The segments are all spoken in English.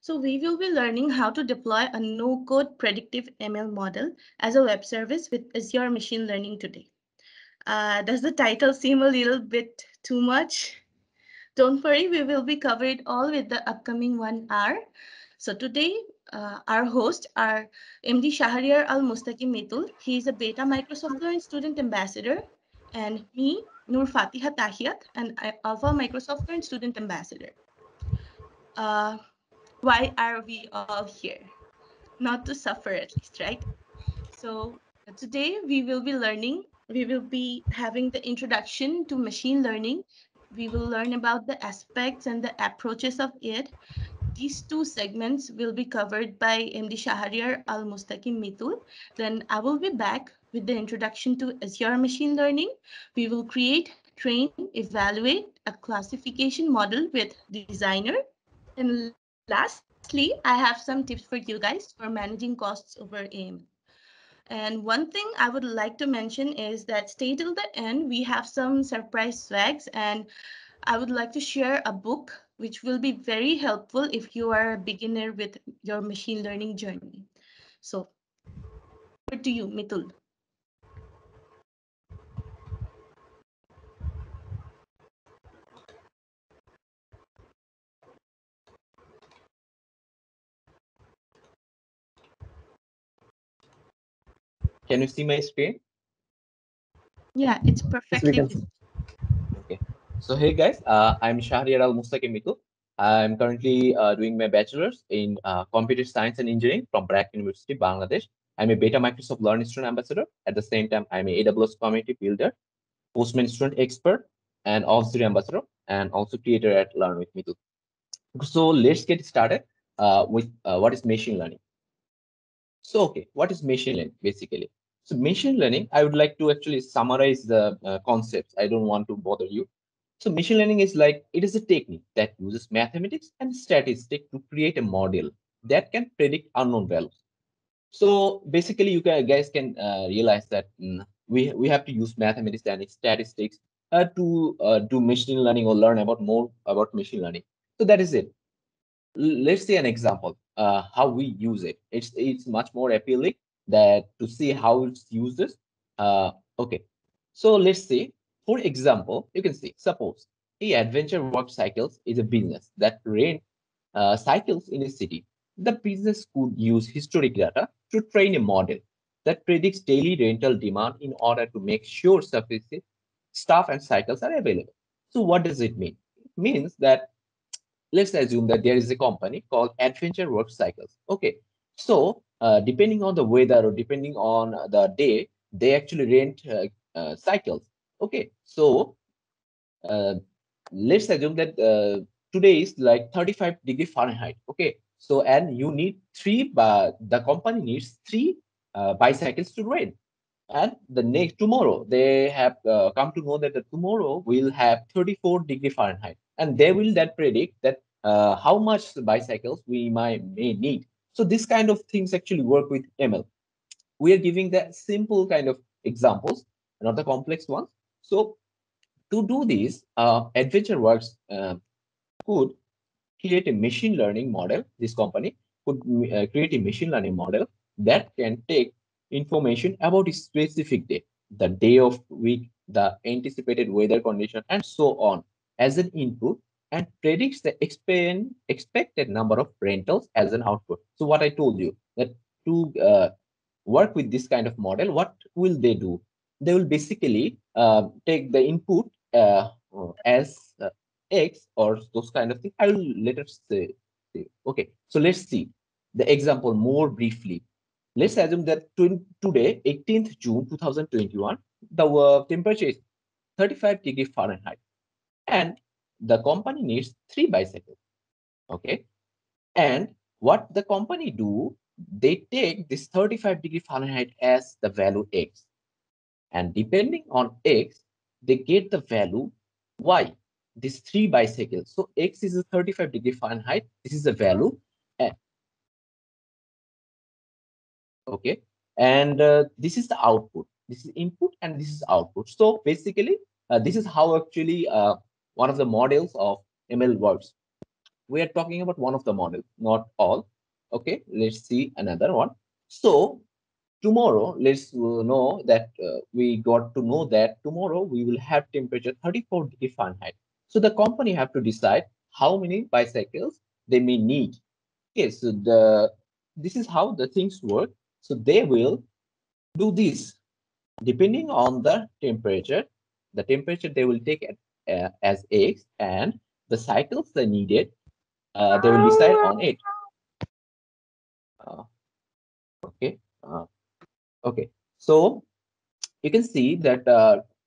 So we will be learning how to deploy a no-code predictive ML model as a web service with Azure Machine Learning today. Does the title seem a little bit too much? Don't worry, we will be covered all with the upcoming 1 hour. So today, our host are MD Shahriar Al-Mustaqim Mitul. He is a Beta Microsoft Learn Student Ambassador, and me, Nur Fatiha Tahiyat, and Alpha Microsoft Learn Student Ambassador. Why are we all here? Not to suffer, at least, right? So today we will be having the introduction to machine learning. We will learn about the aspects and the approaches of it. These two segments will be covered by MD Shahriar Al-Mustaqim Mitul. Then I will be back with the introduction to Azure Machine Learning. We will create, train, evaluate a classification model with Designer. And lastly, I have some tips for you guys for managing costs over AIM. And one thing I would like to mention is that stay till the end. We have some surprise swags, and I would like to share a book which will be very helpful if you are a beginner with your machine learning journey. So over to you, Mitul. Can you see my screen? Yeah, it's Yes, we perfectly can. visible. Okay. So hey guys, I'm Shahriar Al Mustaqim Mitul. I'm currently doing my bachelor's in computer science and engineering from Brack University, Bangladesh. I'm a Beta Microsoft Learn Student Ambassador. At the same time, I'm a AWS community builder, Postman student expert, and Azure ambassador, and also creator at Learn with Mitul. So let's get started with what is machine learning. So, okay, what is machine learning basically? So, machine learning, I would like to actually summarize the concepts. I don't want to bother you. So, machine learning is like it is a technique that uses mathematics and statistics to create a model that can predict unknown values. So, basically, guys can realize that we have to use mathematics and statistics to do machine learning or learn about more about machine learning. So, that is it. Let's see an example how we use it. It's much more appealing that to see how it's used. Okay, so let's see. For example, you can see, suppose a adventure work cycles is a business that rent cycles in a city. The business could use historic data to train a model that predicts daily rental demand in order to make sure sufficient staff and cycles are available. So what does it mean? It means that let's assume that there is a company called Adventure Work Cycles. Okay, so depending on the weather or depending on the day, they actually rent cycles. Okay, so uh, let's assume that today is like 35 degrees Fahrenheit. Okay, so and you need three, the company needs three bicycles to rent. And the next tomorrow, they have come to know that the tomorrow will have 34 degrees Fahrenheit, and they will that predict that how much bicycles we may need. So this kind of things actually work with ML. We are giving the simple kind of examples, not the complex ones. So to do this, AdventureWorks could create a machine learning model. This company could create a machine learning model that can take information about a specific day, the day of week, the anticipated weather condition, and so on as an input and predicts the expected number of rentals as an output. So what I told you that to work with this kind of model, what will they do? They will basically take the input as X or those kind of things. I will later say. Okay, so let's see the example more briefly. Let's assume that today, 18th June 2021, the temperature is 35 degrees Fahrenheit, and the company needs three bicycles. Okay, and what the company do, they take this 35 degrees Fahrenheit as the value X, and depending on X, they get the value Y. This three bicycles. So X is a 35 degrees Fahrenheit. This is the value. Okay, and this is the output. This is input and this is output. So basically, this is how actually one of the models of ML works. We are talking about one of the models, not all. Okay, let's see another one. So tomorrow, let's know that we got to know that tomorrow we will have temperature 34 degrees Fahrenheit. So the company have to decide how many bicycles they may need. Okay, so this is how the things work. So they will do this depending on the temperature they will take as X, and the cycles they needed, they will decide on it. Uh, okay. Okay. So you can see that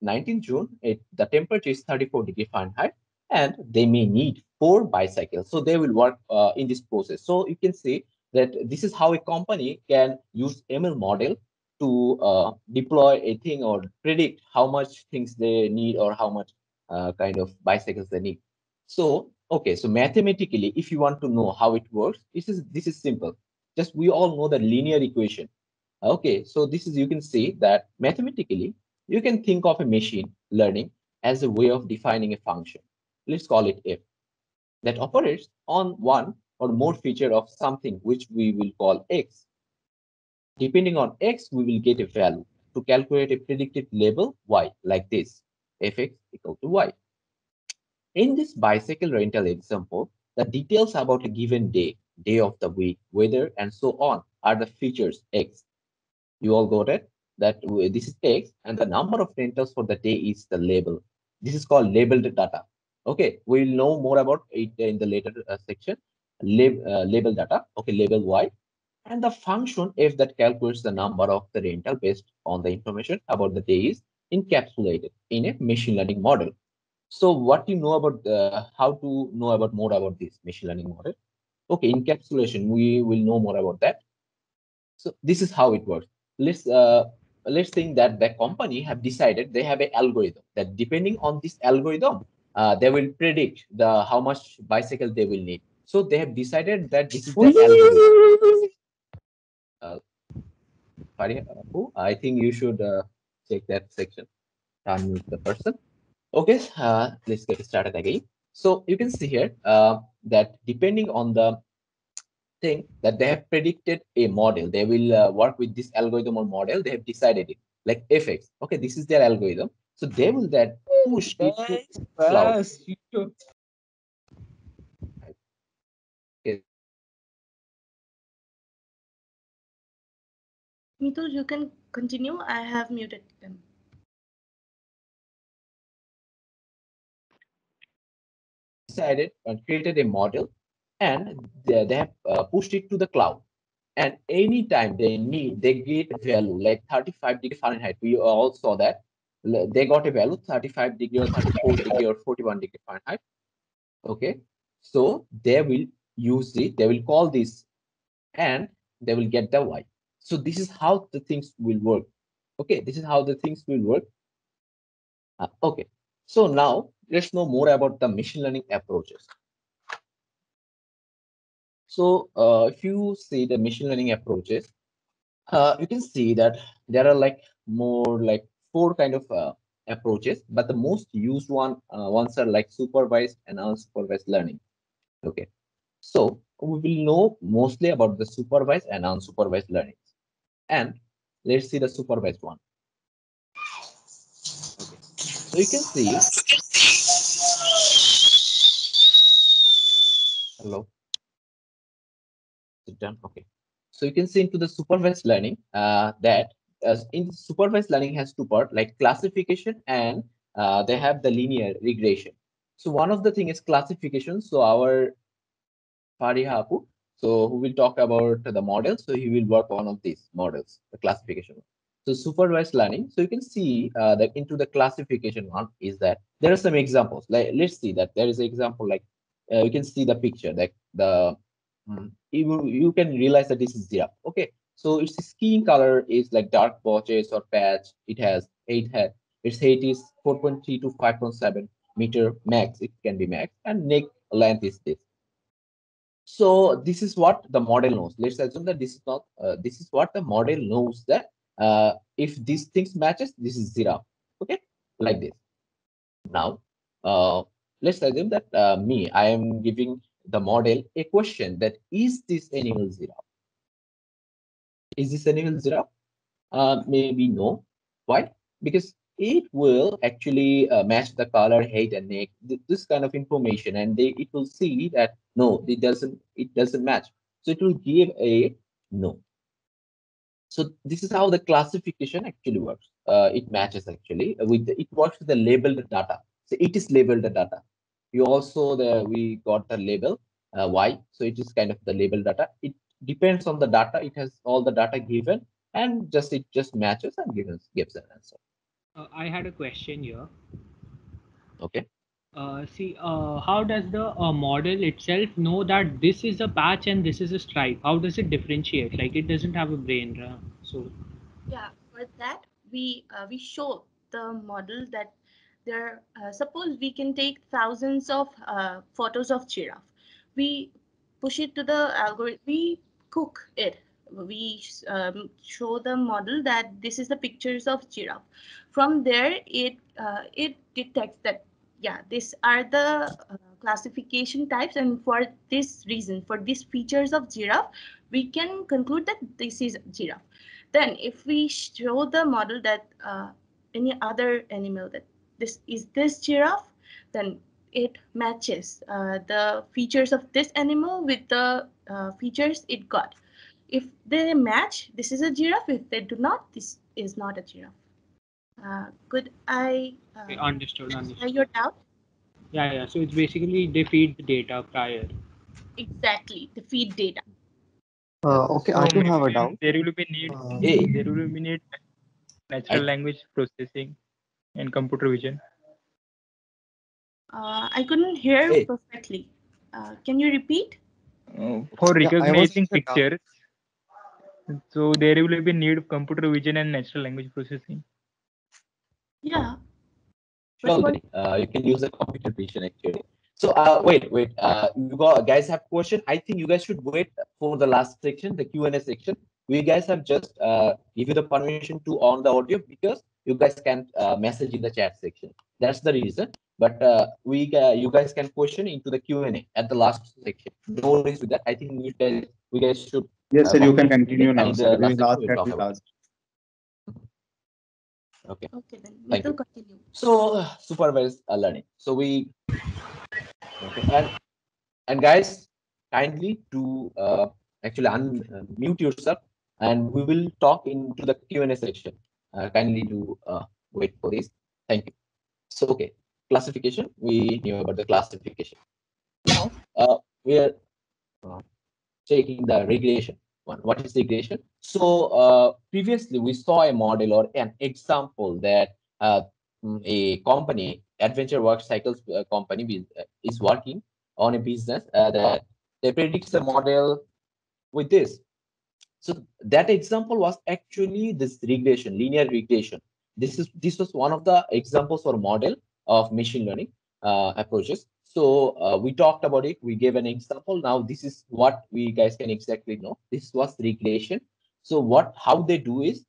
19th June, the temperature is 34 degrees Fahrenheit, and they may need 4 bicycles. So they will work in this process. So you can see that this is how a company can use ML model to deploy a thing or predict how much things they need or how much kind of bicycles they need. So, okay, so mathematically, if you want to know how it works, this is simple. Just we all know the linear equation. Okay, so this is, you can see that mathematically, you can think of a machine learning as a way of defining a function. Let's call it f that operates on one or more feature of something which we will call x. Depending on x, we will get a value to calculate a predictive label y like this, fx equal to y. In this bicycle rental example, the details about a given day, day of the week, weather, and so on are the features x. You all got it? That this is X, and the number of rentals for the day is the label. This is called labeled data. Okay, we'll know more about it in the later section. Label data. Okay, label Y, and the function f that calculates the number of the rental based on the information about the day is encapsulated in a machine learning model. So, what you know about how to know about more about this machine learning model? Okay, encapsulation. We will know more about that. So this is how it works. Let's think that the company have decided they have an algorithm that depending on this algorithm, they will predict the how much bicycle they will need. So they have decided that this is the algorithm. Uh, I think you should check that section. Unmute the person. Okay, let's get started again. So you can see here that depending on the thing that they have predicted a model. They will work with this algorithm or model. They have decided it, like FX. Okay, this is their algorithm. So they will then push it to cloud. Okay, Mitul, you can continue. I have muted them. decided and created a model, and they have pushed it to the cloud. And anytime they need, they get a value like 35 degrees Fahrenheit. We all saw that they got a value 35 degree or 34 degree or 41 degree Fahrenheit. Okay, so they will use it. They will call this and they will get the y. So this is how the things will work. Okay, this is how the things will work. Okay, so now let's know more about the machine learning approaches. So if you see the machine learning approaches, you can see that there are like more like 4 kind of approaches, but the most used ones are like supervised and unsupervised learning. Okay, so we will know mostly about the supervised and unsupervised learning. And let's see the supervised one. Okay. So you can see, hello, sit down. Okay. So you can see into the supervised learning that in supervised learning has 2 parts like classification and they have the linear regression. So one of the thing is classification. So our FATIHA, so who will talk about the model. So he will work one of these models, the classification. So supervised learning. So you can see that into the classification one is that there are some examples. Like let's see that there is an example like you can see the picture like you can realize that this is zero. Okay, so its skin color is like dark patches or patch. It has its height is 4.3 to 5.7 meter max. It can be max, and neck length is this. So this is what the model knows. Let's assume that this is not. This is what the model knows that if these things matches, this is zero. Okay, like this. Now, let's assume that I am giving the model a question that is this animal giraffe? Is this animal giraffe? Maybe no. Why? Because it will actually match the color, head, and neck, this kind of information, and it will see that no, it doesn't match. So it will give a no. So this is how the classification actually works. It matches actually it works with the labeled data. So it is labeled the data. You also we got the label Y. So it is kind of the label data. It depends on the data. It has all the data given, and it just matches and gives an answer. I had a question here. Okay. How does the model itself know that this is a patch and this is a stripe? How does it differentiate? Like it doesn't have a brain, so. Yeah, for that we show the model that there. Suppose we can take thousands of photos of giraffe. We push it to the algorithm. We cook it. We show the model that this is the pictures of giraffe. From there, it detects that yeah, these are the classification types, and for this reason, for these features of giraffe, we can conclude that this is giraffe. Then, if we show the model that any other animal that this is this giraffe, then it matches the features of this animal with the features it got. If they match, this is a giraffe. If they do not, this is not a giraffe. Could I Okay, understood, satisfy understood. your doubt? Yeah, yeah. So it's basically they feed the data prior. Exactly, the feed data. Okay, I So do have a maybe doubt. there will be need Uh, Hey, there will be need natural I language processing and computer vision. I couldn't hear hey, perfectly. Can you repeat? For yeah, I was recognizing having a doubt. pictures, so there will be need of computer vision and natural language processing. Yeah, but for surely you can use the computer vision actually. So wait. Guys have question. I think you guys should wait for the last section, the Q&A section. We guys have just give you the permission to on the audio because you guys can message in the chat section. That's the reason. But you guys can question into the Q&A at the last section. No worries with that. I think we guys should Yes, sir, you can complete it, continue and now, in sir. the We last will section ask we'll at talk the about last. it. Okay. okay, then we Thank will you. continue. So supervised learning. So we okay and guys, kindly to actually unmute yourself, and we will talk into the Q&A section. Kindly to wait for this. Thank you. So, okay, classification. We knew about the classification. Now, we are uh, taking the regression one. What is regression? So, previously we saw a model or an example that a company, Adventure Work Cycles company, is working on a business that they predict the model with this. So that example was actually this regression, linear regression. This was one of the examples or model of machine learning approaches. So we talked about it. We gave an example. Now this is what we guys can exactly know. This was regression. So how they do is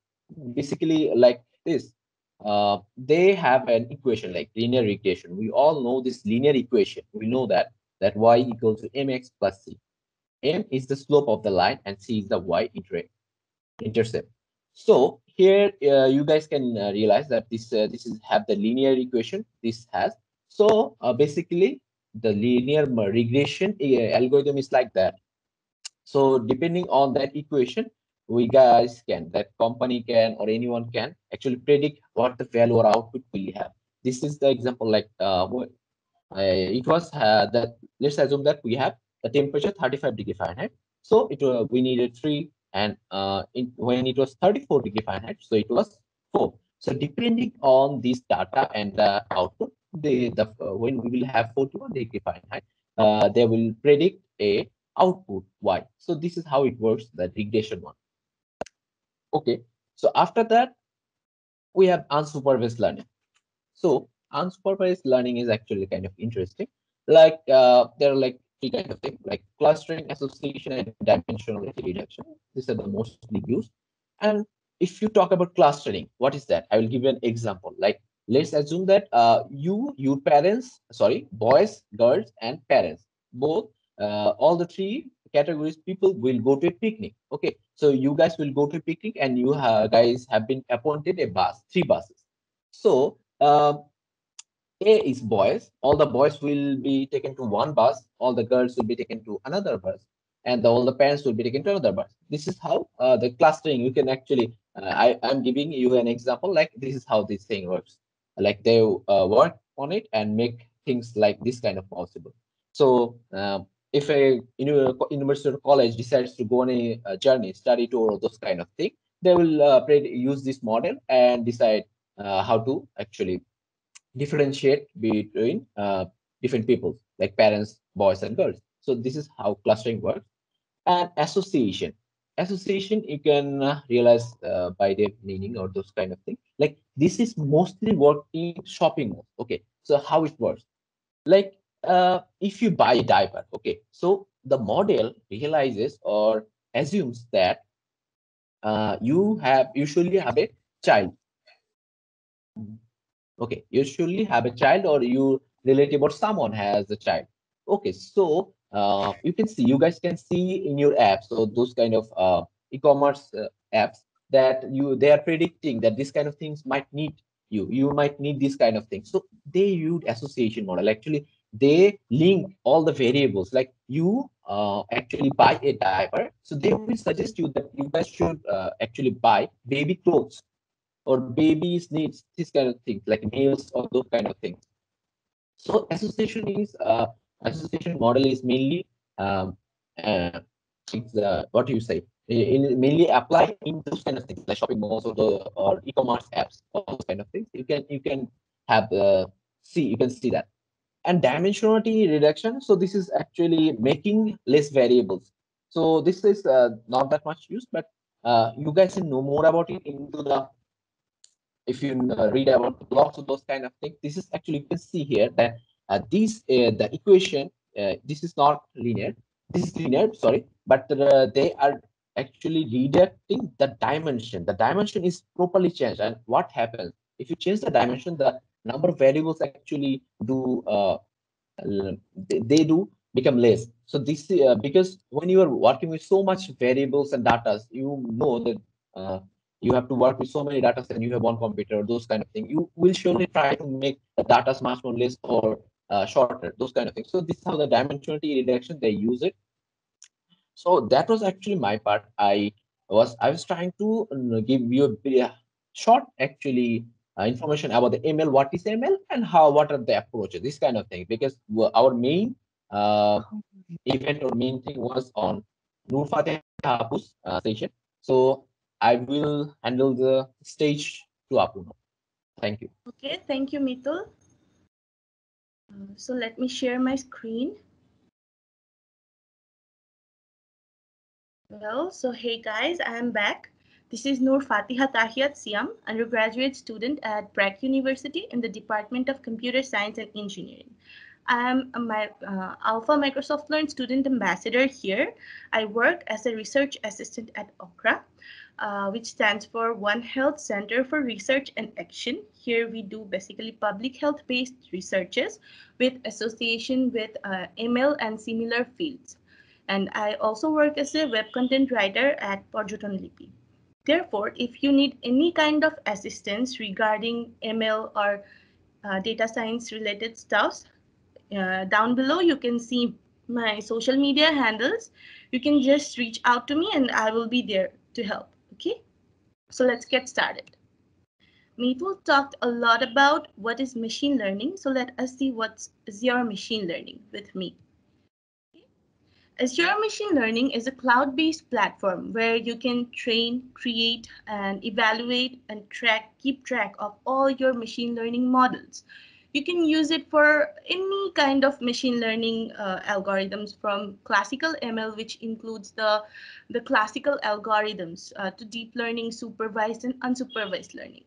basically like this. They have an equation like linear regression. We all know this linear equation. We know that y equals to mx plus c. M is the slope of the line and C is the intercept. So here you guys can realize that this is have the linear equation. This has so basically the linear regression algorithm is like that. So depending on that equation, we guys can that company can or anyone can actually predict what the value or output we have. This is the example like it was that let's assume that we have the temperature 35 degree Fahrenheit. So we needed 3 and when it was 34 degree Fahrenheit, so it was 4. So depending on this data and the output, when we will have 41 degree Fahrenheit, they will predict a output y. So this is how it works, the regression one. Okay. So after that, we have unsupervised learning. So unsupervised learning is actually kind of interesting. Like there are like three kind of things like clustering, association, and dimensionality reduction. These are the mostly used. And if you talk about clustering, what is that? I will give you an example. Like let's assume that your parents, sorry, boys, girls, and parents both all the three categories people will go to a picnic. Okay, so you guys will go to a picnic and you guys have been appointed a bus, three buses. So A is boys. All the boys will be taken to one bus. All the girls will be taken to another bus, and all the parents will be taken to another bus. This is how the clustering. You can actually. I'm giving you an example. Like this is how this thing works. Like they work on it and make things like this kind of possible. So if a university or college decides to go on a journey, study tour, or those kind of thing, they will use this model and decide how to actually differentiate between different people, like parents, boys, and girls. So this is how clustering works. And association. Association, you can realize by the meaning or those kind of things. Like this is mostly work in shopping malls. Okay, so how it works? Like if you buy a diaper, okay, so the model realizes or assumes that you have usually have a child. Okay, you surely have a child or you relative or someone has a child. Okay, so you can see, you guys can see in your apps, so those kind of e-commerce apps that they are predicting that this kind of things might need you might need this kind of thing. So they use association model. Actually, they link all the variables. Like you actually buy a diaper, so they will suggest you that you guys should actually buy baby clothes or babies needs this kind of things like meals or those kind of things. So association model is mainly uh, it's what do you say, mainly apply in those kind of things like shopping malls or e-commerce apps, all those kind of things. You can have you can see that. And dimensionality reduction, so this is actually making less variables. So this is not that much used, but you guys can know more about it into the, if you read about the blocks of those kind of things. This is actually, you can see here that the equation, this is not linear, this is linear, sorry, but they are actually reducting the dimension. The dimension is properly changed, and what happens if you change the dimension, the number of variables actually do they do become less. So this because when you are working with so much variables and data, you know that you have to work with so many data and you have one computer, those kind of things. You will surely try to make the data much more less or shorter, those kind of things. So this is how the dimensionality reduction they use it. So that was actually my part. I was trying to give you a short actually information about the ML, what is ML, and what are the approaches, this kind of thing. Because our main uh, event or main thing was on Nur Fateh Apu's session. So I will handle the stage to Apu now. Thank you. Okay, thank you, Mitul. So let me share my screen. Well, so hey guys, I am back. This is Nur Fatiha Tahiyat Siam, undergraduate student at Prague University in the Department of Computer Science and Engineering. I am a Alpha Microsoft Learn student ambassador here. I work as a research assistant at OKRA, which stands for One Health Center for Research and Action. Here we do basically public health-based researches with association with ML and similar fields. And I also work as a web content writer at Porjoton Lipi. Therefore, if you need any kind of assistance regarding ML or data science related stuff, down below you can see my social media handles. You can just reach out to me and I will be there to help. Okay, so let's get started. Meetul talked a lot about what is machine learning, so let us see what's Azure machine learning with me. Azure Machine Learning is a cloud-based platform where you can train, create, and evaluate and keep track of all your machine learning models. You can use it for any kind of machine learning algorithms, from classical ML, which includes the classical algorithms, to deep learning, supervised and unsupervised learning.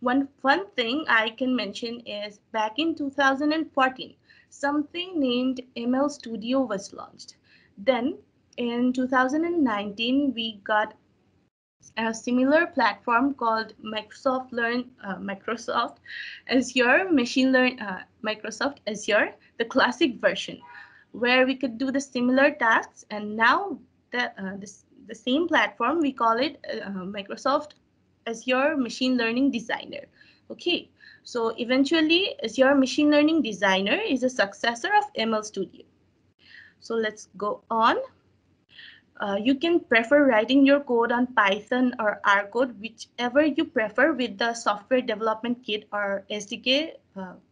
One fun thing I can mention is back in 2014, something named ML Studio was launched. Then in 2019, we got a similar platform called Microsoft Azure Machine Learn Microsoft Azure, the classic version. where we could do the similar tasks. And now the same platform, we call it Microsoft Azure Machine Learning Designer. Okay, so eventually Azure Machine Learning Designer is a successor of ML Studio. So let's go on. You can prefer writing your code on Python or R code, whichever you prefer, with the software development kit or SDK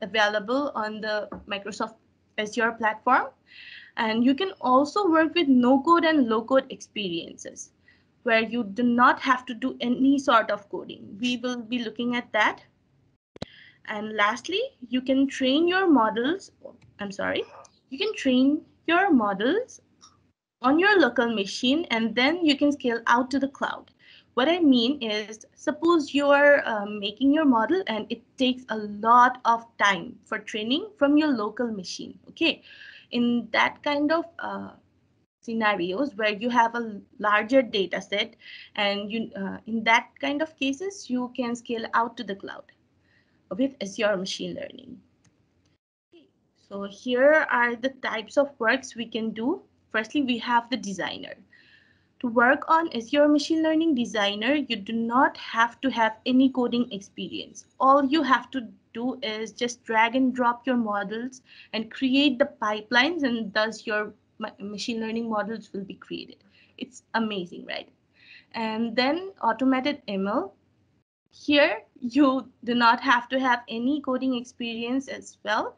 available on the Microsoft Azure platform. And you can also work with no code and low code experiences where you do not have to do any sort of coding. We will be looking at that. And lastly, you can train your models. You can train your models on your local machine, and then you can scale out to the cloud. What I mean is, suppose you're making your model and it takes a lot of time for training from your local machine. Okay, in that kind of scenarios where you have a larger data set, and in that kind of cases, you can scale out to the cloud with Azure machine learning. So here are the types of works we can do. Firstly, we have the designer. To work on Azure Machine Learning Designer, you do not have to have any coding experience. All you have to do is just drag and drop your models and create the pipelines, and thus your machine learning models will be created. It's amazing, right? And then automated ML. Here, you do not have to have any coding experience as well.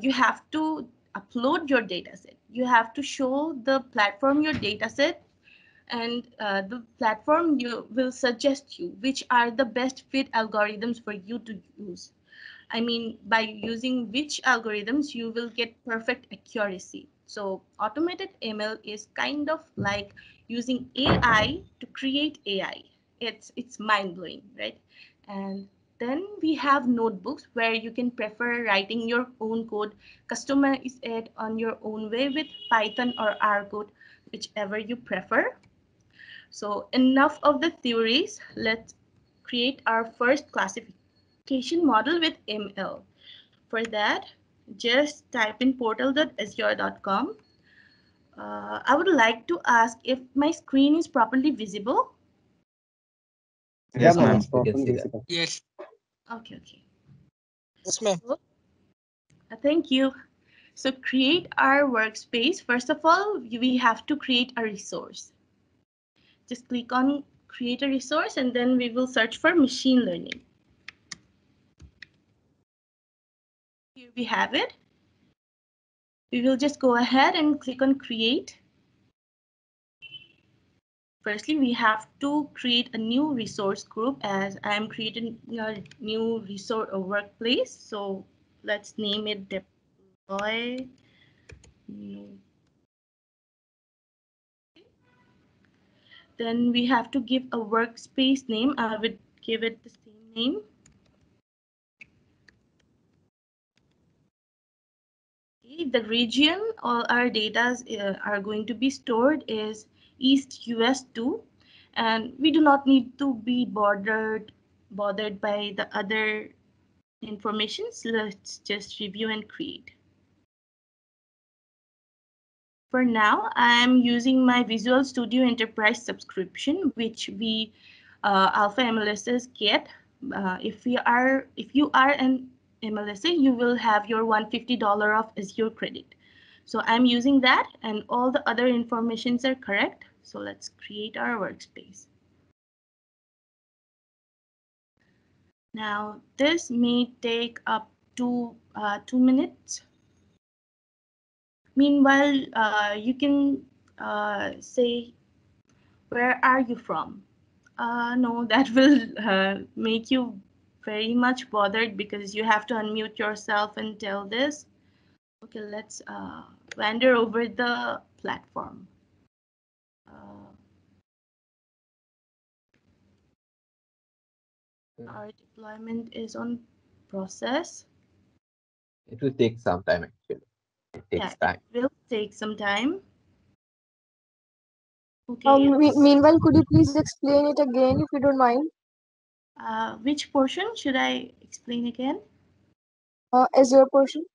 You have to upload your dataset. You have to show the platform your dataset, and the platform will suggest you which are the best fit algorithms for you to use. I mean, by using which algorithms you will get perfect accuracy. So automated ML is kind of like using AI to create AI. It's mind-blowing, right? And then we have notebooks where you can prefer writing your own code, customize it on your own way with Python or R code, whichever you prefer. So enough of the theories. Let's create our first classification model with ML. For that, just type in portal.azure.com. I would like to ask if my screen is properly visible. Yeah, Yes, ma'am, ma'am. it's We can properly see that. visible. Yes. Okay, okay. Yes, ma'am. So, thank you. So create our workspace. First of all, we have to create a resource. Just click on create a resource, and then we will search for machine learning. Here we have it. We will just go ahead and click on create. Firstly, we have to create a new resource group, as I am creating a new resource workplace. So let's name it deploy. Then we have to give a workspace name. I would give it the same name. Okay, the region all our data are going to be stored is East US 2, and we do not need to be bothered by the other information. So let's just review and create. For now, I'm using my Visual Studio Enterprise subscription, which we Alpha MLSs get. If you are an MLSA, you will have your $150 of Azure credit. So I'm using that, and all the other informations are correct. So let's create our workspace. Now this may take up to 2 minutes. Meanwhile, you can say, where are you from? No, that will make you very much bothered because you have to unmute yourself and tell this. Okay, let's wander over the platform. Our deployment is on process. It will take some time actually. It takes time. It will take some time. Okay. Meanwhile, could you please explain it again if you don't mind? Which portion should I explain again? Azure portion.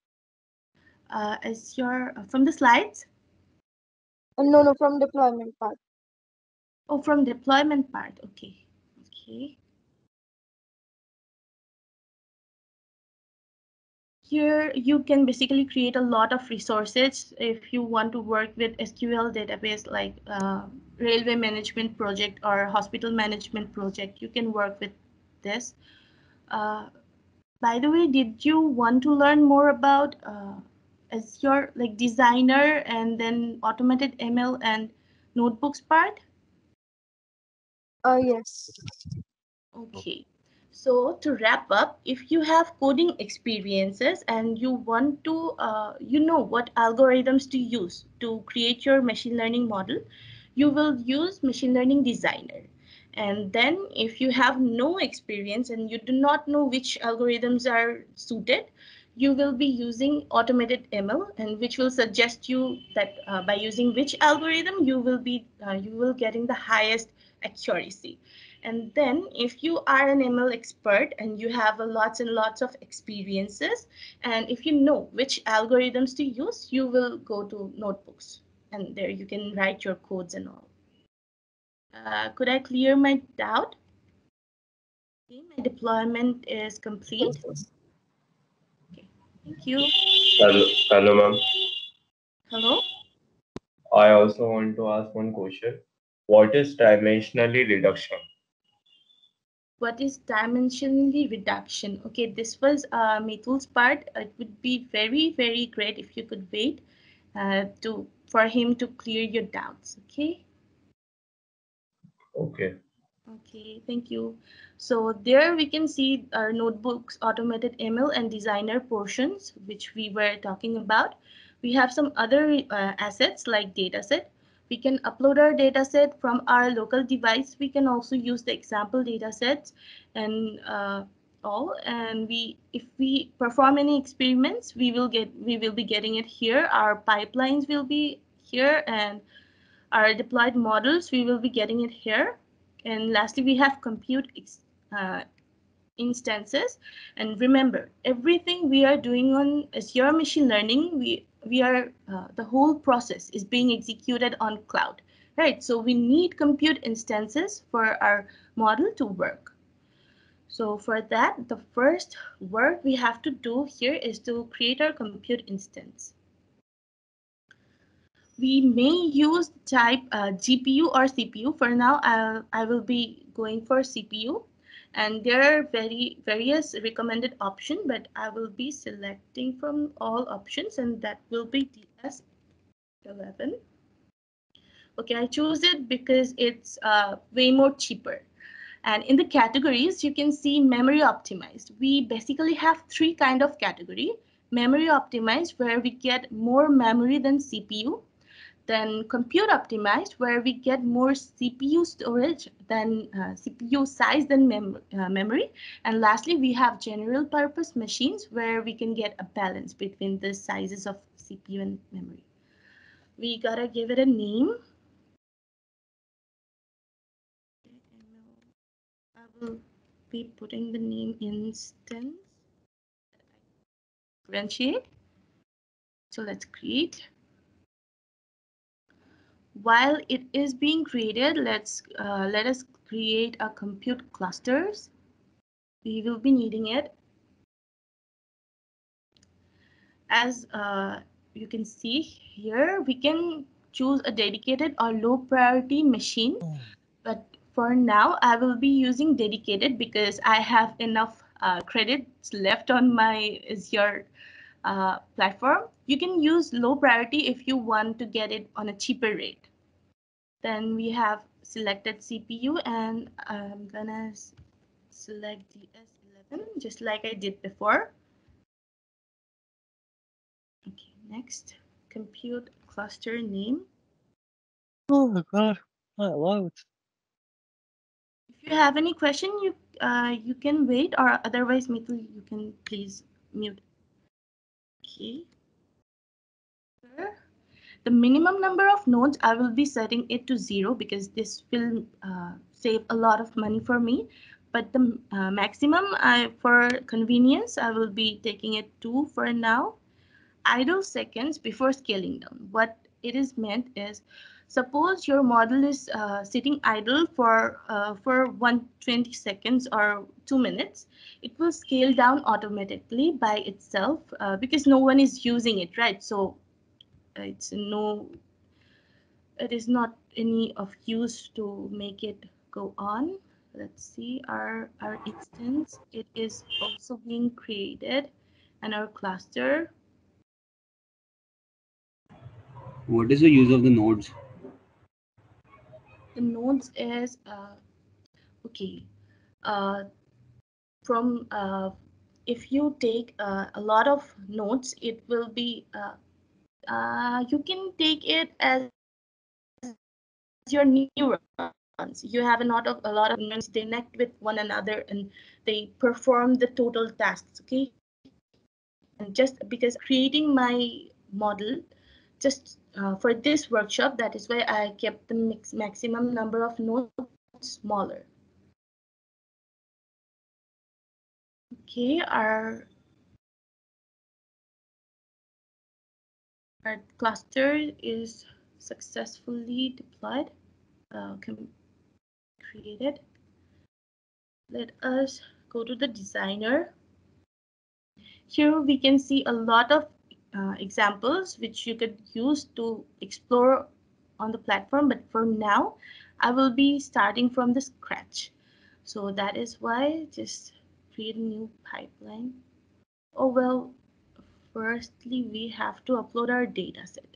Is your from the slides? No, from deployment part. Oh, from deployment part. Okay. Okay. Here you can basically create a lot of resources if you want to work with SQL database like railway management project or hospital management project. You can work with this. Uh, by the way, did you want to learn more about Azure like designer and then automated ML and notebooks part? Yes. Okay. So to wrap up, if you have coding experiences and you want to, you know what algorithms to use to create your machine learning model, you will use machine learning designer. And then if you have no experience and you do not know which algorithms are suited, you will be using automated ML, and which will suggest you that by using which algorithm you will getting the highest accuracy. And then if you are an ML expert and you have lots and lots of experiences, and if you know which algorithms to use, you will go to notebooks and there you can write your codes and all. Could I clear my doubt? Okay, my deployment is complete. Yes. Okay, thank you. Hello, ma'am. Hello? I also want to ask one question. What is dimensionally reduction? What is dimensionally reduction? Okay, this was Mitul's part. It would be very, very great if you could wait to for him to clear your doubts. Okay. Okay. Okay, thank you. So there we can see our notebooks, automated ML and designer portions, which we were talking about. We have some other assets like dataset. We can upload our dataset from our local device. We can also use the example datasets and all. And if we perform any experiments, we will be getting it here. Our pipelines will be here, and our deployed models, we will be getting it here. And lastly, we have compute uh, instances. And remember, everything we are doing on Azure machine learning, we are the whole process is being executed on cloud, right? So we need compute instances for our model to work. So for that, the first work we have to do here is to create our compute instance. We may use type GPU or CPU. For now, I will be going for CPU. And there are various recommended options, but I will be selecting from all options, and that will be DS11. Okay, I choose it because it's way more cheaper. And in the categories, you can see memory optimized. We basically have three kind of category. Memory optimized, where we get more memory than CPU. Then compute optimized, where we get more CPU storage than CPU size than memory. And lastly, we have general purpose machines, where we can get a balance between the sizes of CPU and memory. We gotta give it a name. I will be putting the name instance. Differentiate. So let's create. While it is being created, let us create a compute clusters. We will be needing it. As you can see here, we can choose a dedicated or low priority machine. But for now, I will be using dedicated because I have enough credits left on my Azure platform. You can use low priority if you want to get it on a cheaper rate. Then we have selected CPU, and I'm gonna select DS11 just like I did before. Okay, next, compute cluster name. Oh my god, I love it. If you have any question, you can wait, or otherwise, Mitul, you can please mute. Okay. The minimum number of nodes, I will be setting it to 0 because this will save a lot of money for me. But the maximum, for convenience, I will be taking it 2 for now. idle seconds before scaling down. What it is meant is, suppose your model is sitting idle for 120 seconds or 2 minutes, it will scale down automatically by itself because no one is using it, right? So it is not any of use to make it go on. Let's see our instance. It is also being created, and our cluster. What is the use of the nodes? The nodes is okay. From if you take a lot of nodes, it will be you can take it as your neurons. You have a lot of neurons. They connect with one another and they perform the total tasks. Okay, and just because creating my model just for this workshop, that is why I kept the maximum number of nodes smaller. Okay, our cluster is successfully deployed, created. Let us go to the designer. Here we can see a lot of examples which you could use to explore on the platform, but for now I will be starting from the scratch. So that is why just create a new pipeline. Oh well, firstly we have to upload our data set.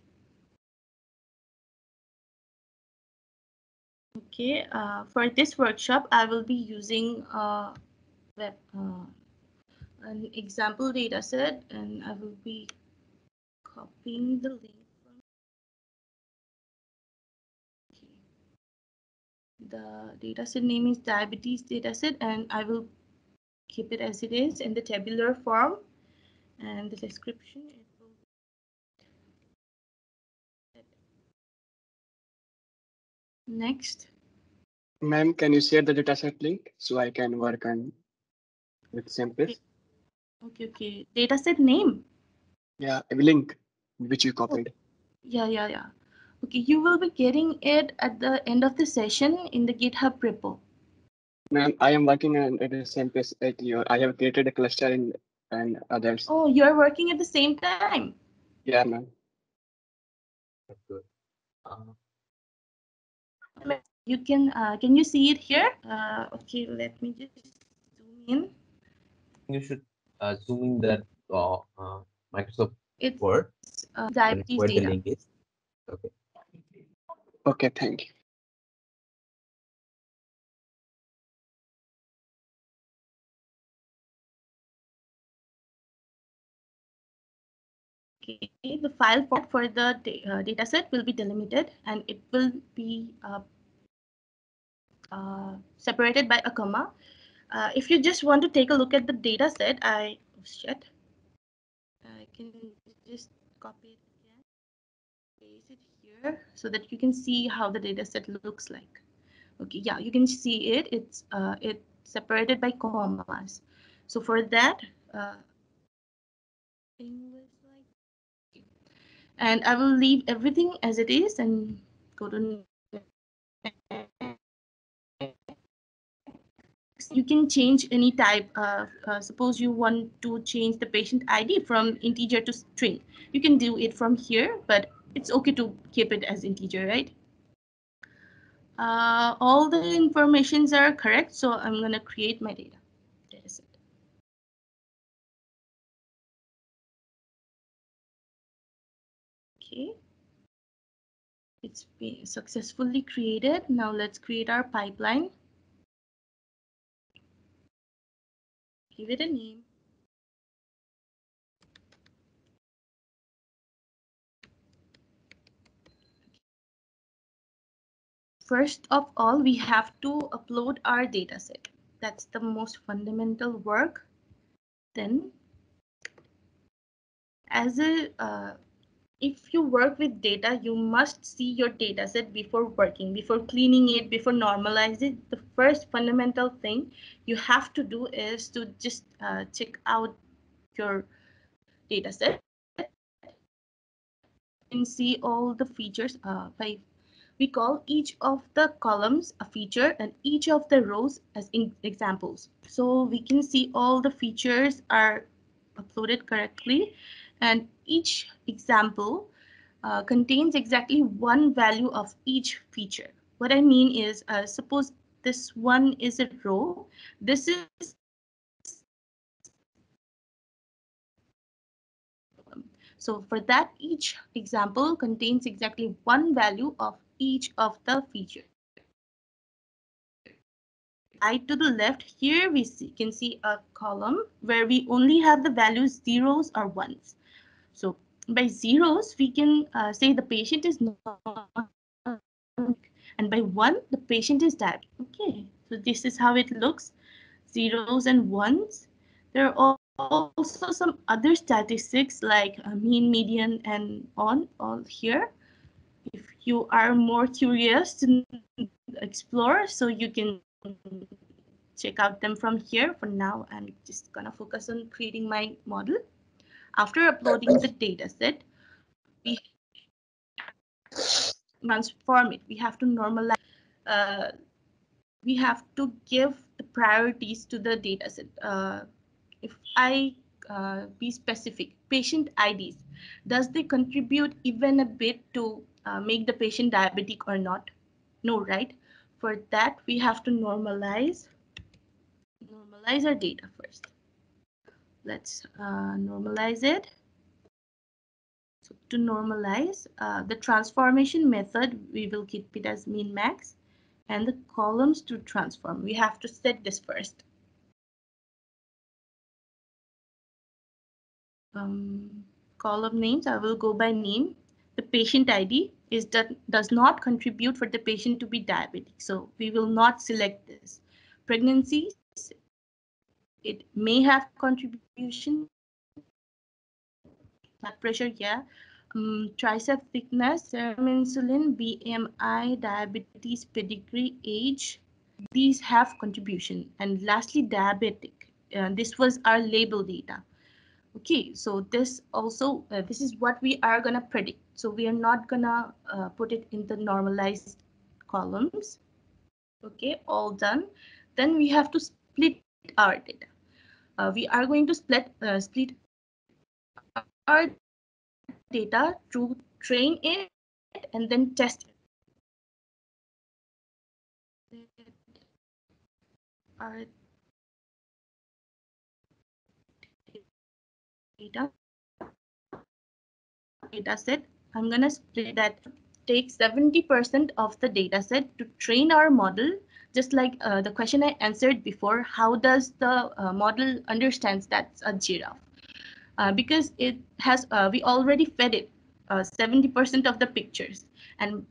Okay, for this workshop I will be using an example data set, and I will be copying the link from the dataset name is diabetes dataset, and I will keep it as it is in the tabular form, and the description it will next. Ma'am, can you share the dataset link so I can work on with samples? Okay. Dataset name. Yeah, a link which you copied. Yeah. Okay, you will be getting it at the end of the session in the GitHub repo. Ma'am, I am working on the samples at your. I have created a cluster in and others. Oh, you're working at the same time. Yeah, ma'am. That's good. You can you see it here? Okay, let me just zoom in. You should zoom in that Microsoft It's Word diabetes where the data. link is. Okay. Okay, thank you. Okay, the file format for the dataset will be delimited, and it will be separated by a comma. If you just want to take a look at the dataset, I can just copy it again, paste it here, so that you can see how the dataset looks like. Okay, yeah, you can see it. It's separated by commas. So for that, English like, and I will leave everything as it is and go to you can change any type. Suppose you want to change the patient ID from integer to string. You can do it from here, but it's okay to keep it as integer, right? All the informations are correct, so I'm gonna create my data set. Okay, it's been successfully created. Now let's create our pipeline. Give it a name. First of all, we have to upload our data set. That's the most fundamental work. Then, as a if you work with data, you must see your data set before working, before cleaning it, before normalizing it. The first fundamental thing you have to do is to just check out your data set. can see all the features by we call each of the columns a feature and each of the rows as examples. So we can see all the features are uploaded correctly, and each example contains exactly one value of each feature. What I mean is, suppose this one is a row, this is so for that, each example contains exactly one value of each of the features. Right to the left here, we can see a column where we only have the values zeros or ones. So by zeros, we can say the patient is not, and by one, the patient is diabetic. Okay, so this is how it looks, zeros and ones. There are also some other statistics like mean, median, and on all here. If you are more curious to explore, so you can check out them from here. For now, I'm just gonna focus on creating my model. After uploading the data set, we transform it. We have to normalize. Uh, we have to give the priorities to the data set. If I be specific, patient IDs, does they contribute even a bit to make the patient diabetic or not? No, right? For that, we have to normalize our data first. Let's normalize it. So to normalize the transformation method, we will keep it as min max, and the columns to transform. We have to set this first. Column names, I will go by name. The patient ID is that does not contribute for the patient to be diabetic. So we will not select this. Pregnancies, it may have contribution. Blood pressure, yeah. Tricep thickness, serum insulin, BMI, diabetes, pedigree, age. These have contribution. And lastly, diabetic. This was our label data. Okay, so this also, this is what we are gonna predict. So we are not gonna put it in the normalized columns. Okay, all done. Then we have to split our data. We are going to split our data to train it and then test it. Our data set, I'm gonna split that. Take 70% of the data set to train our model, just like the question I answered before. How does the model understands that's a giraffe? Because it has, we already fed it 70% of the pictures, and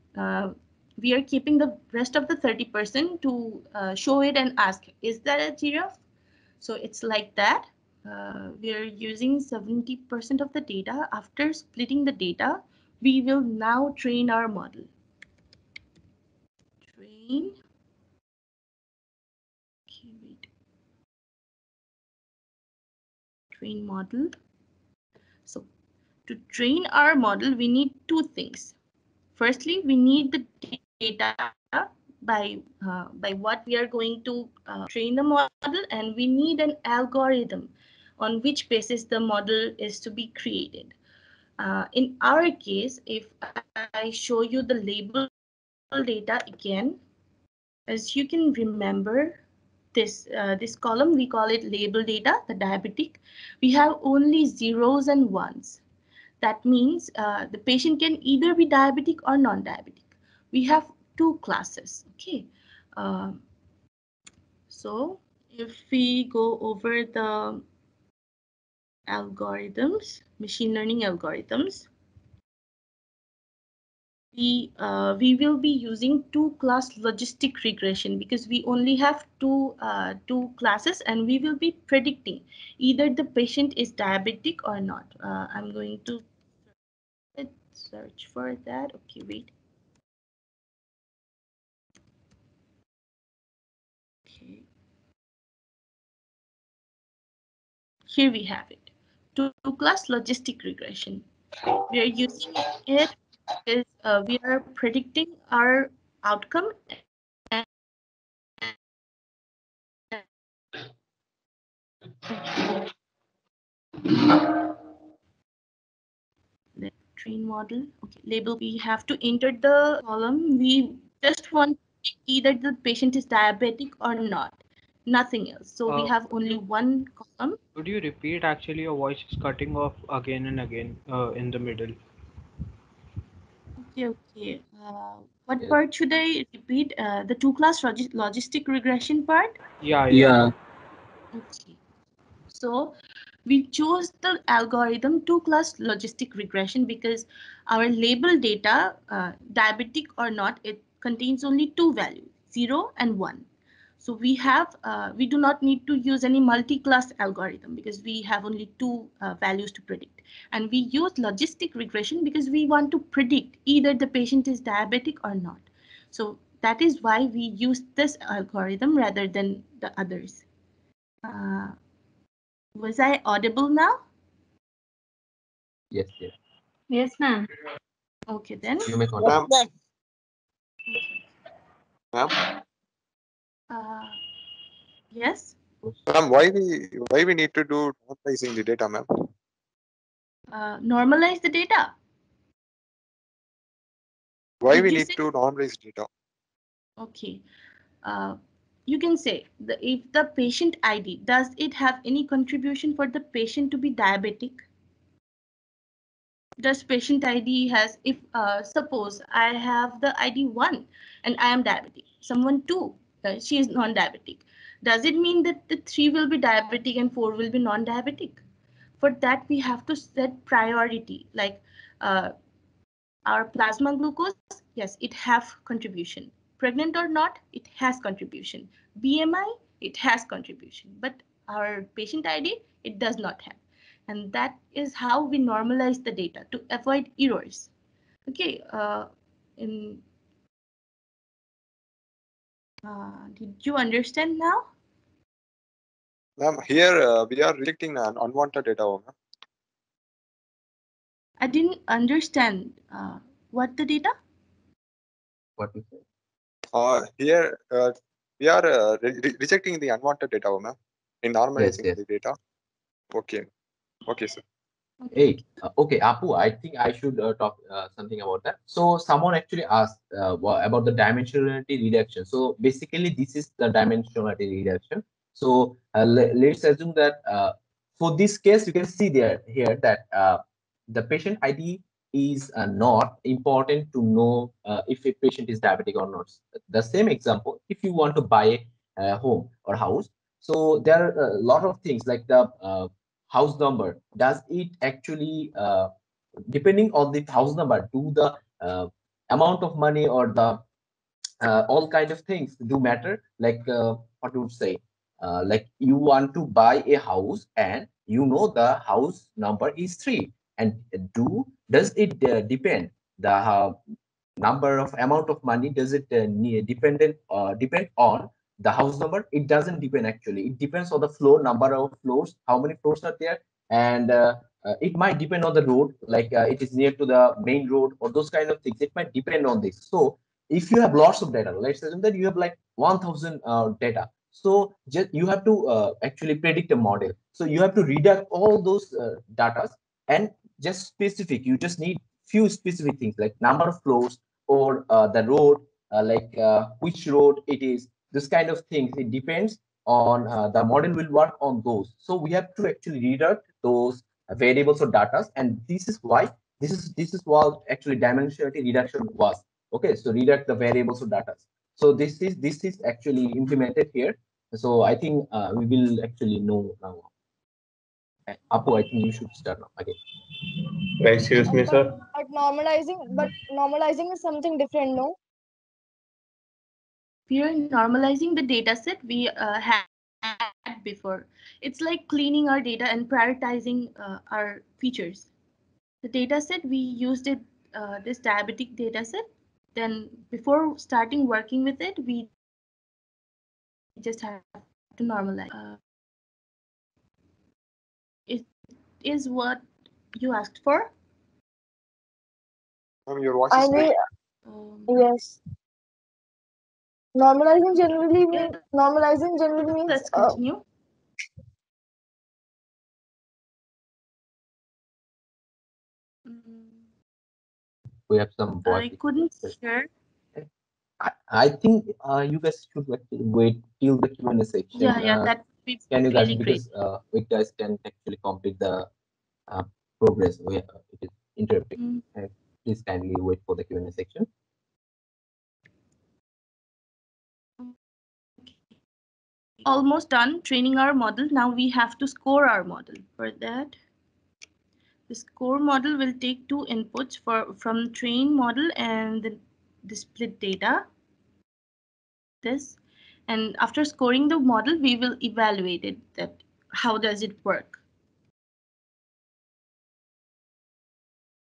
we are keeping the rest of the 30% to show it and ask, is that a giraffe? So it's like that. We are using 70% of the data. After splitting the data, we will now train our model. Train. Okay, wait. Train model. So to train our model, we need two things. Firstly, we need the data by what we are going to train the model, and we need an algorithm on which basis the model is to be created. In our case, if I show you the label data again, as you can remember, this column, we call it label data, the diabetic. We have only zeros and ones. That means the patient can either be diabetic or non-diabetic. We have two classes, okay? So if we go over the algorithms, machine learning algorithms, we will be using two-class logistic regression because we only have two classes, and we will be predicting either the patient is diabetic or not. I'm going to search for that. Okay, wait. Okay. Here we have it. Two-class logistic regression. We are using it because we are predicting our outcome and the train model. Okay, label. We have to enter the column. We just want either the patient is diabetic or not, nothing else. So we have only one column. Could you repeat? Actually, your voice is cutting off again and again in the middle. Okay. What part should I repeat? The two-class logistic regression part? Yeah. Yeah. Okay. So we chose the algorithm two-class logistic regression because our label data, diabetic or not, it contains only two values, 0 and 1. So we do not need to use any multi-class algorithm because we have only two values to predict. And we use logistic regression because we want to predict either the patient is diabetic or not. So that is why we use this algorithm rather than the others. Uh, was I audible now? Yes, yes. Yes, ma'am. Okay, then. You may Yes, continue. ma'am. Okay. Ma'am, Yes. ma'am, why we need to do normalizing the data, ma'am? Normalize the data. Why Did we you need say? to normalize data? Okay. Uh, you can say if the patient ID, does it have any contribution for the patient to be diabetic? Does patient ID has, if suppose I have the ID 1 and I am diabetic, someone 2, she is non-diabetic. Does it mean that the 3 will be diabetic and 4 will be non-diabetic? For that, we have to set priority, like uh, our plasma glucose, yes, it have contribution. Pregnant or not, it has contribution. BMI, it has contribution. But our patient ID, it does not have. And that is how we normalize the data to avoid errors. Okay, in did you understand now? Ma'am, here we are rejecting unwanted data, ma'am. I didn't understand what the data. What you say? Here we are rejecting the unwanted data, ma'am, in Yes, normalizing yes. the data. Okay, okay, sir. Hey, okay, Apu, I think I should talk something about that. So someone actually asked about the dimensionality reduction. So basically, this is the dimensionality reduction. So let's assume that for this case, you can see there here that the patient ID is not important to know if a patient is diabetic or not. The same example, if you want to buy a home or house, so there are a lot of things like the house number. Does it actually depending on the house number, do the amount of money or the all kind of things do matter, like what would say, like you want to buy a house and you know the house number is 3, and does it depend the number of amount of money, does it depend on the house number? It doesn't depend. Actually, it depends on the floor, number of floors, how many floors are there, and it might depend on the road, like it is near to the main road or those kind of things. It might depend on this. So if you have lots of data, let's assume that you have like 1000 data, so just you have to actually predict a model. So you have to redact all those data, and just specific, you just need few specific things like number of floors or the road, like which road it is, this kind of things. It depends on the model will work on those. So we have to actually redact those variables or data, and this is what actually dimensionality reduction was. Okay, so redact the variables or data. So this is actually implemented here. So I think we will actually know now. Apu, I think you should start now again. Excuse me, But sir. normalizing is something different, no? We are normalizing the data set we had before. It's like cleaning our data and prioritizing our features. The data set we used it, this diabetic data set. Then before starting working with it, we just have to normalize it. It is what you asked for. Your voice I is mean, breaking. yes. Normalizing generally means Let's continue. We have some voice. I couldn't hear. I think you guys should like wait till the Q&A section. Yeah, that would be Can you guys, really great. because we guys can actually complete the progress. It is interrupting. Please kindly wait for the Q&A section. Almost done training our model. Now we have to score our model. For that, the score model will take two inputs from train model and the split data. This, and after scoring the model, we will evaluate it. That how does it work?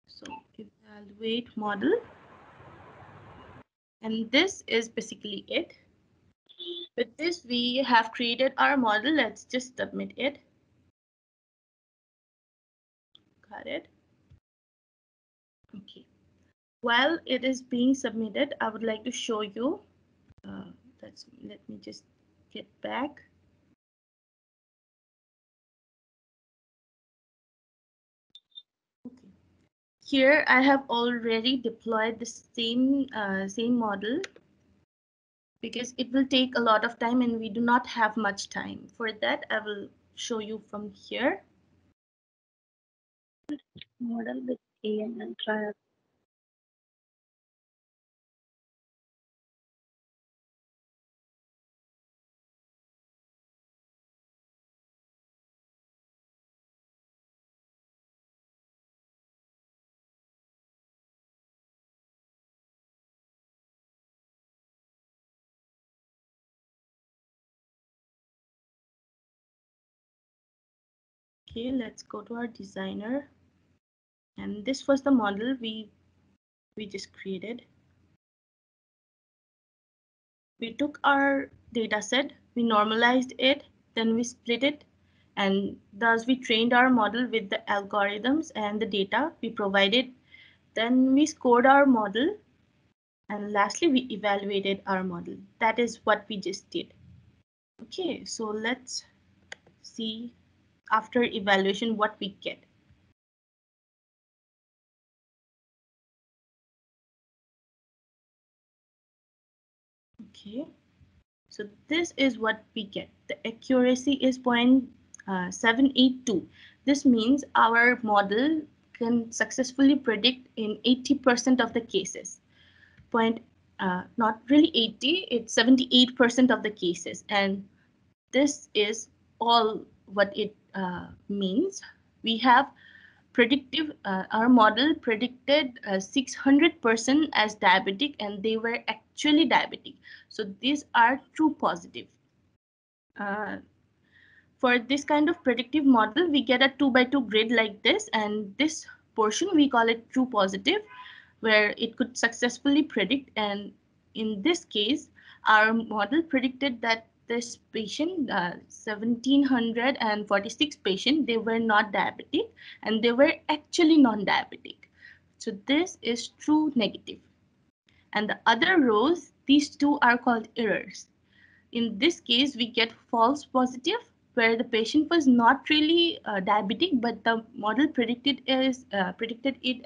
So evaluate model, and this is basically it. With this, we have created our model. Let's just submit it. Got it. Okay. While it is being submitted, I would like to show you. Let me just get back. Okay. Here I have already deployed the same model because it will take a lot of time and we do not have much time. For that, I will show you from here. Model with AN and trial. Okay, let's go to our designer. And this was the model we just created. We took our data set, we normalized it, then we split it, and thus we trained our model with the algorithms and the data we provided. Then we scored our model, and lastly we evaluated our model. That is what we just did. Okay, so let's see after evaluation what we get. Okay, so this is what we get. The accuracy is 0.782. This means our model can successfully predict in 80% of the cases. Not really 80, it's 78% of the cases. And this is all what it means. We have predictive, our model predicted 600% as diabetic, and they were actually diabetic. So these are true positive. For this kind of predictive model, we get a 2x2 grid like this, and this portion we call it true positive, where it could successfully predict. And in this case, our model predicted that this patient, 1746 patient, they were not diabetic and they were actually non-diabetic. So this is true negative. And the other rows, these two are called errors. In this case, we get false positive, where the patient was not really diabetic, but the model predicted it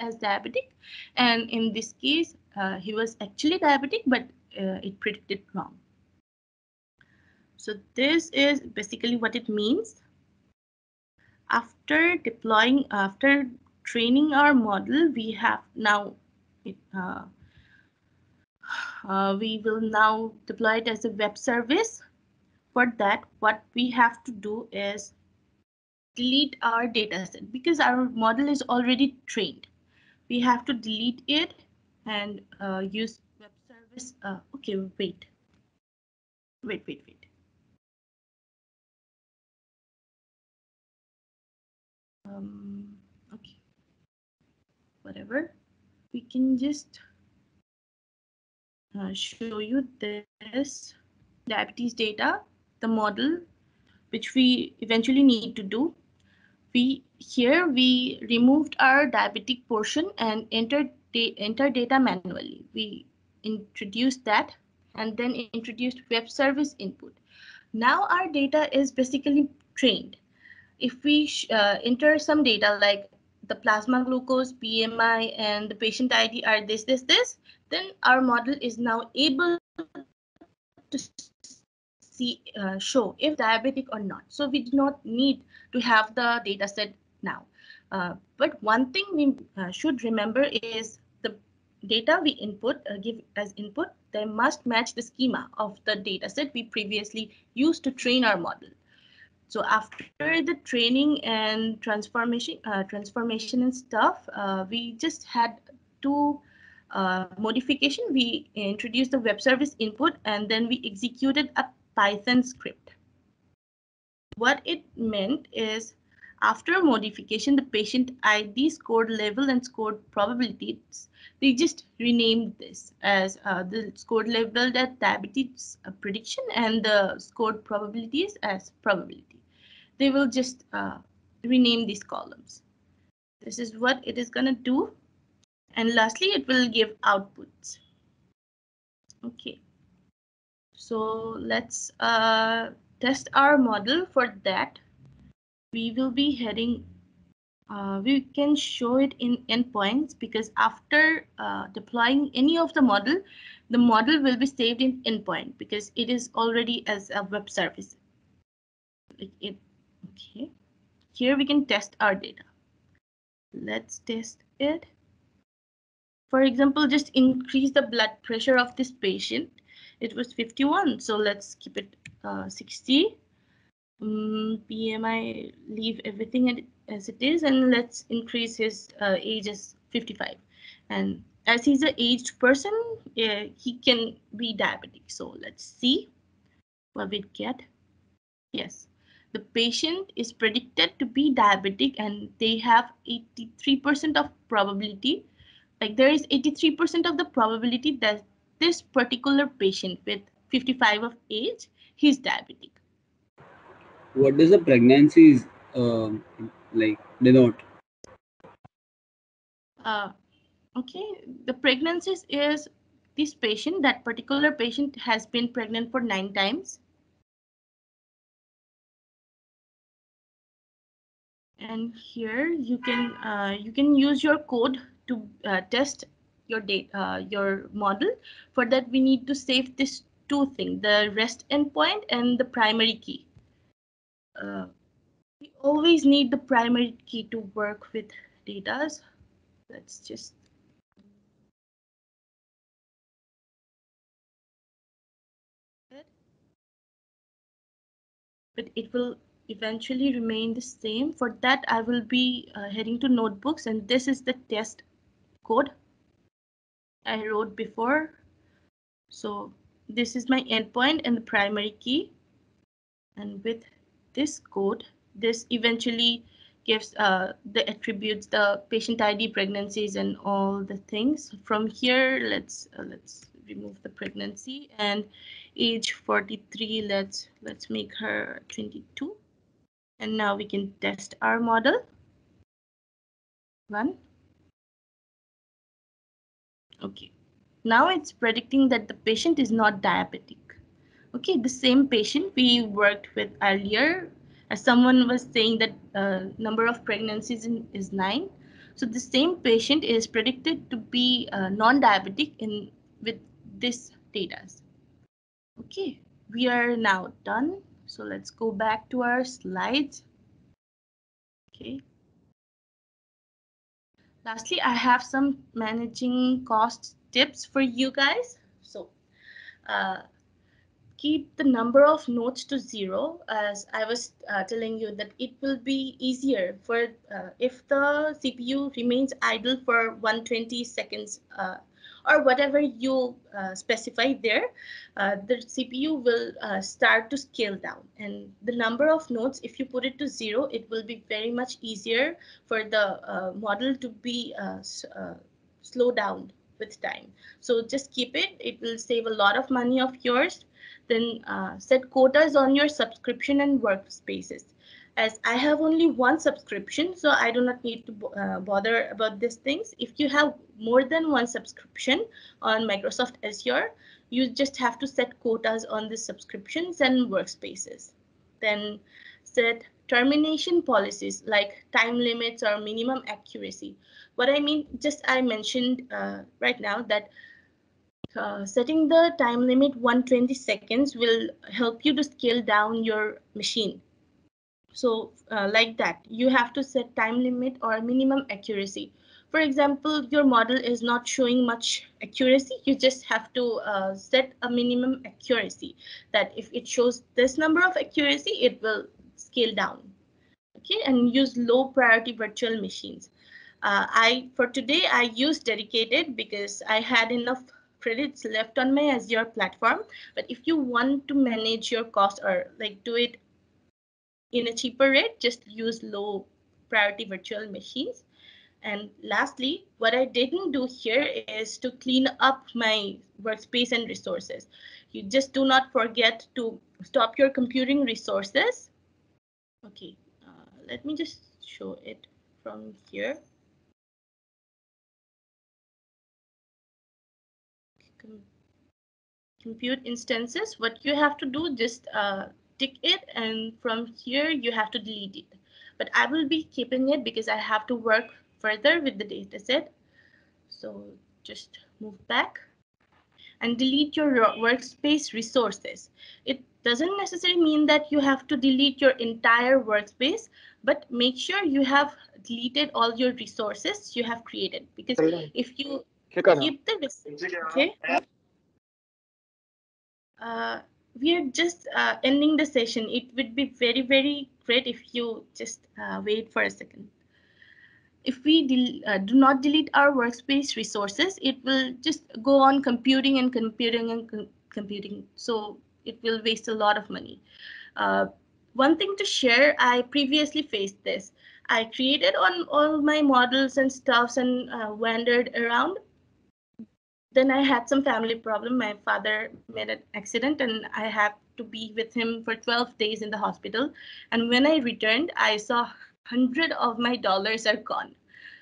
as diabetic. And in this case, he was actually diabetic, but it predicted wrong. So this is basically what it means. After training our model, we have now we will now deploy it as a web service. For that, what we have to do is delete our dataset because our model is already trained. We have to delete it and use web service. Okay, wait. Okay, whatever. We can just show you this diabetes data, the model, which we eventually need to do. We removed our diabetic portion and entered enter data manually. We introduced that and then introduced web service input. Now our data is basically trained. If we enter some data like the plasma glucose, BMI, and the patient ID are this, then our model is now able to show if the patient is diabetic or not. So we do not need to have the data set now. But one thing we should remember is the data we give as input, they must match the schema of the data set we previously used to train our model. So after the training and transformation and stuff, we just had two modification. We introduced the web service input and then we executed a Python script. What it meant is after modification, the patient ID, scored level, and scored probabilities, they just renamed this as the scored level as diabetes prediction and the scored probabilities as probability. They will just rename these columns. This is what it is going to do. And lastly, it will give outputs. Okay. So let's test our model. For that, we will be heading, we can show it in endpoints because after deploying any of the model will be saved in endpoint because it is already as a web service. Okay. Here we can test our data. Let's test it. For example, just increase the blood pressure of this patient. It was 51, so let's keep it 60. BMI, leave everything as it is, and let's increase his age as 55. And as he's an aged person, he can be diabetic. So let's see what we get. Yes, the patient is predicted to be diabetic and they have 83% of probability. Like there is 83% of the probability that this particular patient with 55 of age, he's diabetic. What does the pregnancies like denote? Okay, the pregnancies is this patient, that particular patient has been pregnant for 9 times. And here you can use your code to test your data, your model. For that, we need to save this two things: the REST endpoint and the primary key. We always need the primary key to work with data. Let's just but it will eventually remain the same. For that, I will be heading to notebooks, and this is the test code I wrote before. So this is my endpoint and the primary key. And with this code, this eventually gives the attributes, the patient ID, pregnancies, and all the things. From here, let's remove the pregnancy and age 43. Let's make her 22. And now we can test our model. Run. Okay. Now it's predicting that the patient is not diabetic. Okay, the same patient we worked with earlier, as someone was saying that number of pregnancies is 9. So the same patient is predicted to be non-diabetic with this data. Okay, we are now done. So let's go back to our slides. Okay. Lastly, I have some managing cost tips for you guys. So keep the number of nodes to 0, as I was telling you that it will be easier for if the CPU remains idle for 120 seconds or whatever you specify there, the CPU will start to scale down, and the number of nodes, if you put it to 0, it will be very much easier for the model to be slow down with time. So just keep it. It will save a lot of money of yours. Then set quotas on your subscription and workspaces. as I have only one subscription, so I do not need to bother about these things. If you have more than one subscription on Microsoft Azure, you just have to set quotas on the subscriptions and workspaces. Then set termination policies like time limits or minimum accuracy. What I mean, just I mentioned right now that setting the time limit 120 seconds will help you to scale down your machine. So like that, you have to set time limit or minimum accuracy. For example, your model is not showing much accuracy. You just have to set a minimum accuracy that if it shows this number of accuracy, it will scale down. Okay, and use low priority virtual machines. For today, I used dedicated because I had enough credits left on my Azure platform. But if you want to manage your cost or like do it in a cheaper rate, just use low priority virtual machines. And lastly, what I didn't do here is to clean up my workspace and resources. You just do not forget to stop your computing resources. Okay, let me just show it from here. Compute instances, what you have to do, just tick it, and from here you have to delete it. But I will be keeping it because I have to work further with the data set. So just move back and delete your workspace resources. It doesn't necessarily mean that you have to delete your entire workspace, but make sure you have deleted all your resources you have created, because if you keep the okay. We are just ending the session. It would be very, very great if you just wait for a second. If we do not delete our workspace resources, it will just go on computing and computing and computing. So it will waste a lot of money. One thing to share, I previously faced this. I created on all my models and stuffs and wandered around. Then I had some family problem. My father made an accident and I had to be with him for 12 days in the hospital. And when I returned, I saw 100 of my dollars are gone.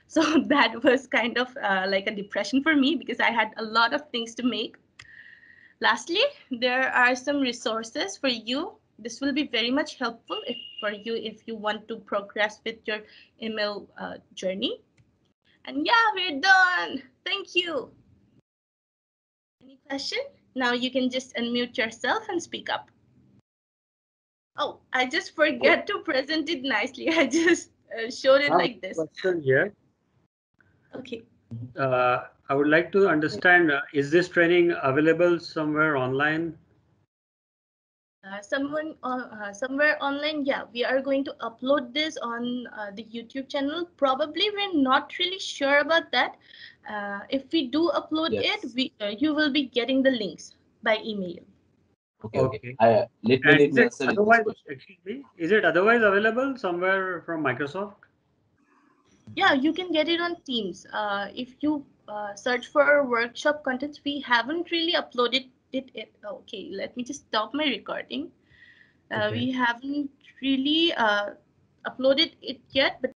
So that was kind of like a depression for me because I had a lot of things to make. Lastly, there are some resources for you. This will be very much helpful for you if you want to progress with your ML journey. And yeah, we're done. Thank you. Any question? Now you can just unmute yourself and speak up. Oh, I just forget to present it nicely. I just showed it like this. Question here. Okay. I would like to understand, is this training available somewhere online? Somewhere online, yeah, we are going to upload this on the YouTube channel. Probably we're not really sure about that. If we do upload it, you will be getting the links by email. Okay. Let me answer this question. Excuse me, is it otherwise available somewhere from Microsoft? Yeah, you can get it on Teams. If you search for workshop contents, we haven't really uploaded it. Okay, let me just stop my recording. We haven't really uploaded it yet, but